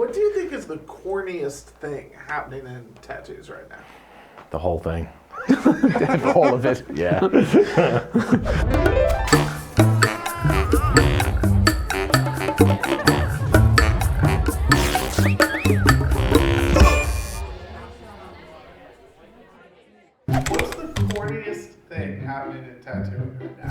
What do you think is the corniest thing happening in tattoos right now? The whole thing. All of it, yeah. What's the corniest thing happening in tattooing right now?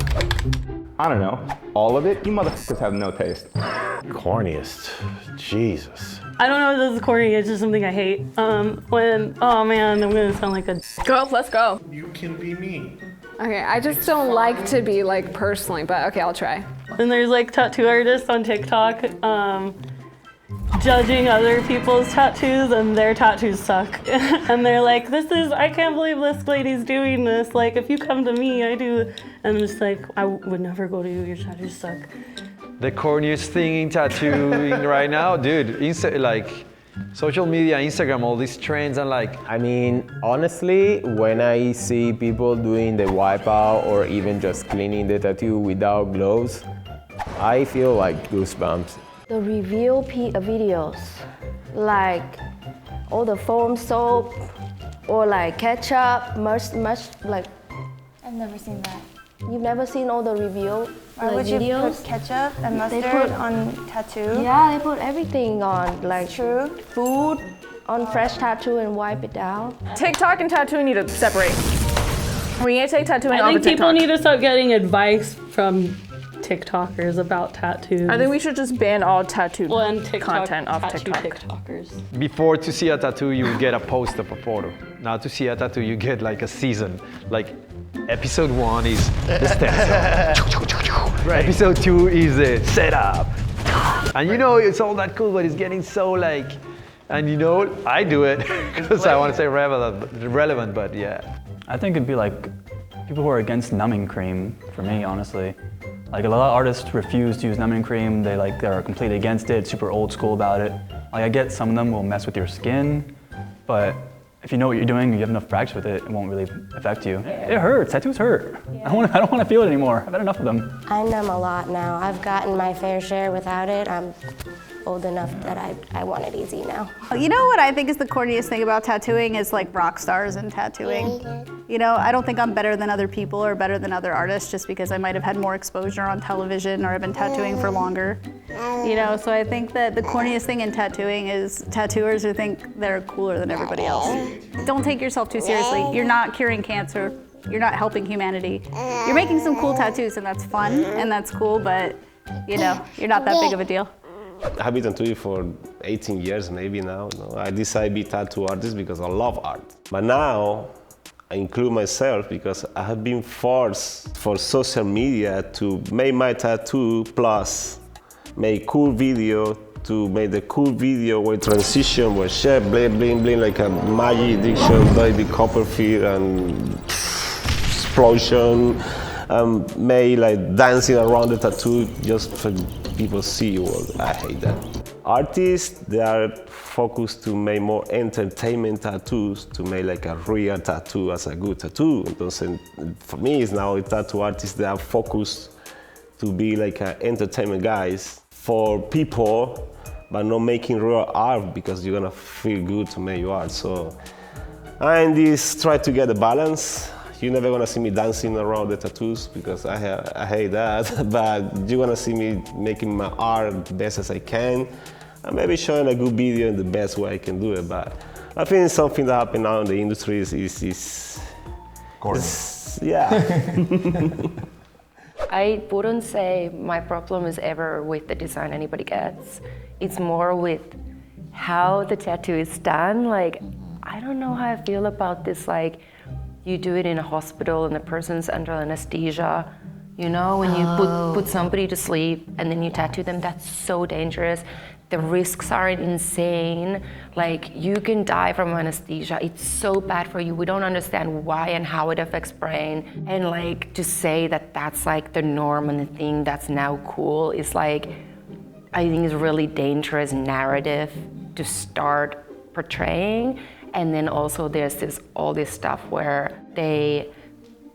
I don't know. All of it? You motherfuckers have no taste. Corniest. Jesus. I don't know if this is corny, it's just something I hate. Oh man, I'm gonna sound like a Go, let's go. You can be me. Okay, I just don't like to be like personally, but okay, I'll try. And there's like tattoo artists on TikTok judging other people's tattoos and their tattoos suck. And they're like, I can't believe this lady's doing this. Like, if you come to me, I do. And I'm just like, I would never go to you, your tattoos suck. The corniest thing in tattooing right now, dude, like social media, Instagram, all these trends and like. I mean, honestly, when I see people doing the wipeout or even just cleaning the tattoo without gloves, I feel like goosebumps. The review videos, like all the foam soap or like ketchup, much like. I've never seen that. You've never seen all the review Why would videos? you put ketchup and mustard on tattoo? Yeah, they put everything on, like True. food on fresh tattoo and wipe it down. TikTok and tattooing need to separate. We need to take tattooing off I of think people TikTok. need to start getting advice from TikTokers about tattoos. I think we should just ban all tattooed and TikTok, content off tattoo TikTok. TikTokers. Before to see a tattoo, you would get a post of a photo. Now to see a tattoo, you get like a season. Like episode 1 is the stencil. Right. Episode 2 is the setup. And you know, it's all that cool, but it's getting so like, and you know, I do it because I want to say relevant, but yeah. I think it'd be like people who are against numbing cream, for me, honestly. Like a lot of artists refuse to use numbing cream. They're completely against it, super old school about it. Like I get some of them will mess with your skin, but if you know what you're doing, you have enough practice with it, it won't really affect you. It hurts, tattoos hurt. I don't want to feel it anymore. I've had enough of them. I numb a lot now. I've gotten my fair share without it. I'm old enough that I want it easy now. You know what I think is the corniest thing about tattooing is like rock stars and tattooing. You know, I don't think I'm better than other people or better than other artists just because I might have had more exposure on television or I've been tattooing for longer. You know, so I think that the corniest thing in tattooing is tattooers who think they're cooler than everybody else. Don't take yourself too seriously. You're not curing cancer. You're not helping humanity. You're making some cool tattoos and that's fun and that's cool, but you know, you're not that big of a deal. I have been tattooing for 18 years maybe now. I decided to be a tattoo artist because I love art. But now I include myself because I have been forced for social media to make my tattoo plus make cool video to make the cool video where transition, where share bling bling bling like a magic addiction, David Copperfield and explosion, made like dancing around the tattoo just for people see you. I hate that. Artists, they are focused to make more entertainment tattoos, to make like a real tattoo as a good tattoo. Entonces, for me, it's now tattoo artists that are focused to be like entertainment guys for people, but not making real art because you're gonna feel good to make your art. So, and this try to get a balance. You're never gonna see me dancing around the tattoos because I hate that, but you're gonna see me making my art the best as I can, and maybe showing a good video in the best way I can do it. But I think something that happened now in the industry is yeah. I wouldn't say my problem is ever with the design anybody gets. It's more with how the tattoo is done. Like, I don't know how I feel about this, like, you do it in a hospital and the person's under anesthesia. You know, when you put somebody to sleep and then you tattoo them, that's so dangerous. The risks are insane. Like, you can die from anesthesia. It's so bad for you. We don't understand why and how it affects brain. And like, to say that that's like the norm and the thing that's now cool is like, I think is really dangerous narrative to start portraying. And then also there's all this stuff where they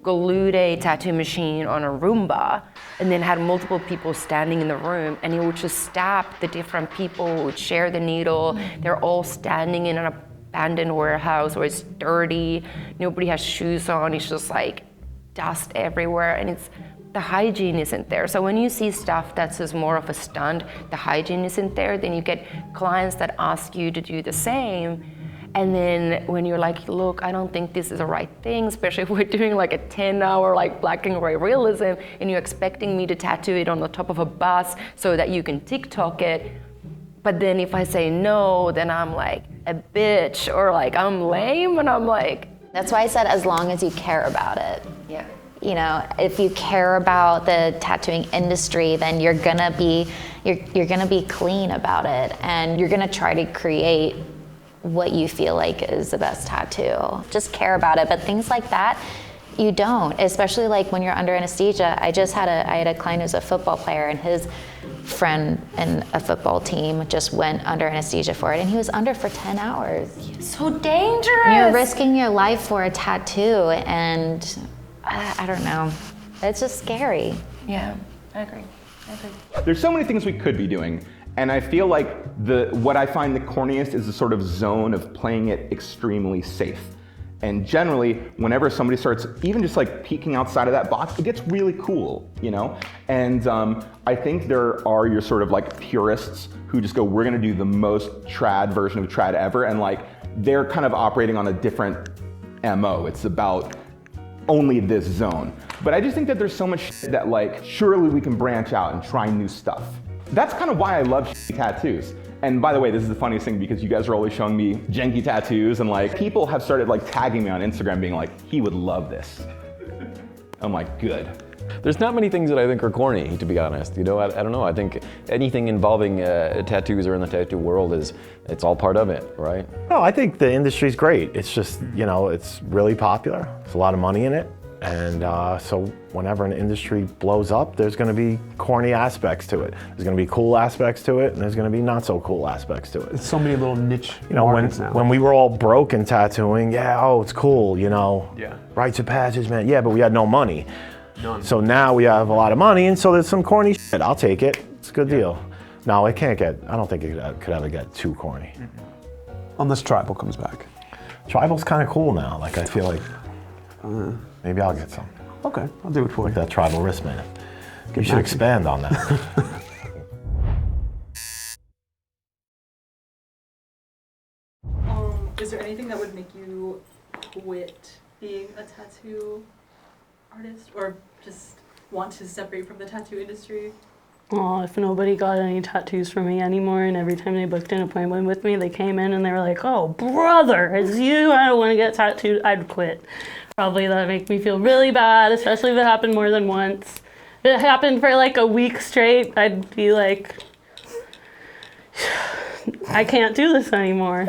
glued a tattoo machine on a Roomba and then had multiple people standing in the room, and he would just stab the different people who would share the needle. They're all standing in an abandoned warehouse where it's dirty, nobody has shoes on, it's just like dust everywhere, and the hygiene isn't there. So when you see stuff that's just more of a stunt, the hygiene isn't there, then you get clients that ask you to do the same. And then when you're like, look, I don't think this is the right thing, especially if we're doing like a 10-hour like black and gray realism, and you're expecting me to tattoo it on the top of a bus so that you can TikTok it. But then if I say no, then I'm like a bitch, or like I'm lame, and I'm like. That's why I said as long as you care about it. Yeah. You know, if you care about the tattooing industry, then you're gonna be clean about it, and you're gonna try to create what you feel like is the best tattoo. Just care about it. But things like that, you don't, especially like when you're under anesthesia. I had a client who's a football player, and his friend in a football team just went under anesthesia for it, and he was under for 10 hours. So dangerous. You're risking your life for a tattoo, and I don't know. It's just scary. Yeah, I agree. There's so many things we could be doing. And I feel like what I find the corniest is the sort of zone of playing it extremely safe. And generally, whenever somebody starts even just like peeking outside of that box, it gets really cool, you know? And I think there are your sort of like purists who just go, we're gonna do the most trad version of trad ever. And like, they're kind of operating on a different MO. It's about only this zone. But I just think that there's so much shit that like, surely we can branch out and try new stuff. That's kind of why I love tattoos. And by the way, this is the funniest thing because you guys are always showing me janky tattoos, and like people have started like tagging me on Instagram being like, he would love this. I'm like, good. There's not many things that I think are corny, to be honest. You know, I don't know. I think anything involving tattoos or in the tattoo world it's all part of it, right? No, I think the industry's great. It's just, you know, it's really popular. There's a lot of money in it. And so whenever an industry blows up, there's gonna be corny aspects to it. There's gonna be cool aspects to it, and there's gonna be not so cool aspects to it. There's so many little niche markets now. When we were all broke in tattooing, yeah, oh, it's cool, you know. Yeah. Rites of passage, man. Yeah, but we had no money. None. So now we have a lot of money, and so there's some corny shit. I'll take it. It's a good deal. No, it can't get, I don't think it could ever get too corny. Unless tribal comes back. Tribal's kind of cool now. Like, I feel like, maybe I'll get some. Okay, I'll do it for you. That tribal wristband. You should expand on that. Is there anything that would make you quit being a tattoo artist, or just want to separate from the tattoo industry? Oh, if nobody got any tattoos from me anymore, and every time they booked an appointment with me, they came in and they were like, oh, brother, it's you, I don't want to get tattooed, I'd quit. Probably that'd make me feel really bad, especially if it happened more than once. If it happened for like a week straight, I'd be like, I can't do this anymore.